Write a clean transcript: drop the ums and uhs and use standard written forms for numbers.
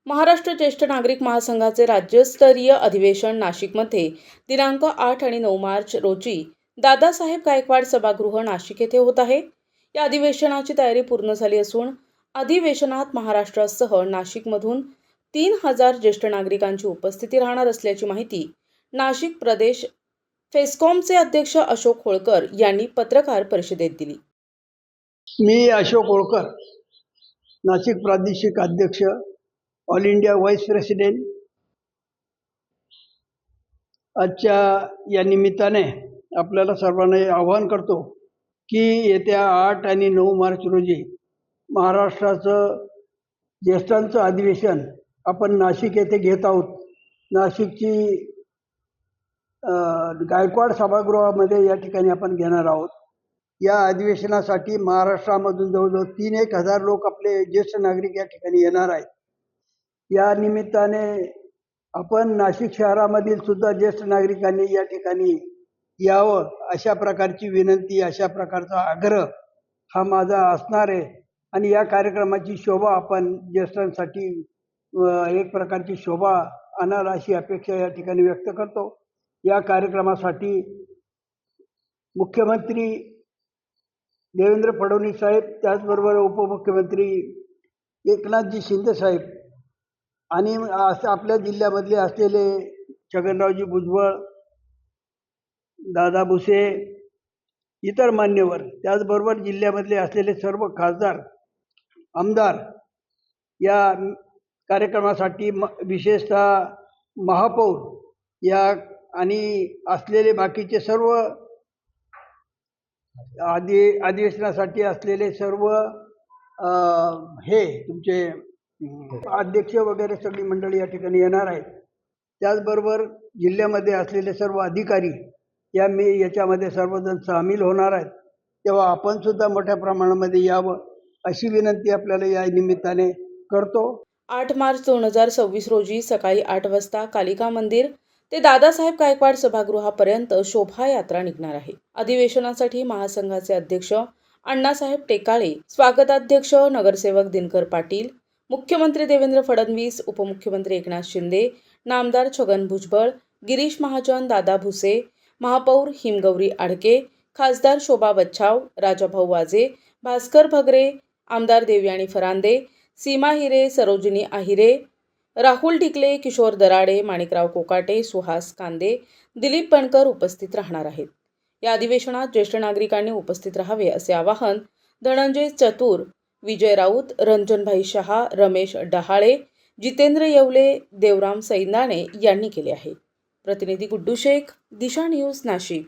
महाराष्ट्र ज्येष्ठ नागरिक महासंघाचे राज्यस्तरीय अधिवेशन नाशिकमध्ये दिनांक 8 आणि 9 मार्च रोजी दादासाहेब गायकवाड सभागृह नाशिक येथे होत आहे। या अधिवेशनाची तयारी पूर्ण झाली असून अधिवेशनात महाराष्ट्रासह नाशिकमधून 3000 ज्येष्ठ नागरिकांची उपस्थिती राहणार असल्याची माहिती नाशिक प्रदेश फेस्कॉमचे अध्यक्ष अशोक होळकर यांनी पत्रकार परिषदेत दिली। मी अशोक होळकर, नाशिक प्रादेशिक अध्यक्ष, ऑल इंडिया व्हाईस प्रेसिडेंट। आजच्या या निमित्ताने आपल्याला सर्वांना आवाहन करतो की येत्या 8 आणि 9 मार्च रोजी महाराष्ट्राचं ज्येष्ठांचं अधिवेशन आपण नाशिक येथे घेत आहोत। नाशिकची गायकवाड सभागृहामध्ये या ठिकाणी आपण घेणार आहोत। या अधिवेशनासाठी महाराष्ट्रामधून जवळजवळ 3,000 लोक आपले ज्येष्ठ नागरिक या ठिकाणी येणार आहेत। या निमित्ताने आपण नाशिक शहरामधील सुद्धा ज्येष्ठ नागरिकांनी या ठिकाणी यावं अशा प्रकारची विनंती, अशा प्रकारचा आग्रह हा माझा असणार आहे। आणि या कार्यक्रमाची शोभा आपण ज्येष्ठांसाठी एक प्रकारची शोभा आणाल अशी अपेक्षा या ठिकाणी व्यक्त करतो। या कार्यक्रमासाठी मुख्यमंत्री देवेंद्र फडणवीस साहेब, त्याचबरोबर उपमुख्यमंत्री एकनाथजी शिंदे साहेब आणि आपल्या जिल्ह्यामधले असलेले छगनरावजी भुजबळ, दादा भुसे, इतर मान्यवर, त्याचबरोबर जिल्ह्यामधले असलेले सर्व खासदार, आमदार या कार्यक्रमासाठी विशेषतः महापौर या आणि असलेले बाकीचे सर्व अधिवेशनासाठी असलेले सर्व हे तुमचे अध्यक्ष वगैरे सगळी मंडळी या ठिकाणी येणार आहेत। त्याचबरोबर जिल्ह्यामध्ये असलेले सर्व अधिकारी याच्यामध्ये सर्वजण सामील होणार आहेत। तेव्हा आपण सुद्धा मोठ्या प्रमाणामध्ये यावं अशी विनंती आपल्याला या निमित्ताने करतो। 8 मार्च 2026 रोजी सकाळी 8 वाजता कालिका मंदिर ते दादासाहेब गायकवाड सभागृहापर्यंत शोभायात्रा निघणार आहे। अधिवेशनासाठी महासंघाचे अध्यक्ष अण्णासाहेब टेकाळे, स्वागताध्यक्ष नगरसेवक दिनकर पाटील, मुख्यमंत्री देवेंद्र फडणवीस, उपमुख्यमंत्री एकनाथ शिंदे, नामदार छगन भुजबळ, गिरीश महाजन, दादा भुसे, महापौर हिमगौरी आडके, खासदार शोभा बच्छाव, राजाभाऊ वाजे, भास्कर भगरे, आमदार देवयानी फरांदे, सीमा हिरे, सरोजिनी आहिरे, राहुल ढिकले, किशोर दराडे, माणिकराव कोकाटे, सुहास कांदे, दिलीप बनकर उपस्थित राहणार आहेत। या अधिवेशनात ज्येष्ठ नागरिकांनी उपस्थित राहावे असे आवाहन धनंजय चतुर, विजय राऊत, रंजनभाई शहा, रमेश डहाळे, जितेंद्र येवले, देवराम सैंदाणे यांनी केले आहे। प्रतिनिधी गुड्डू शेख, दिशा न्यूज, नाशिक।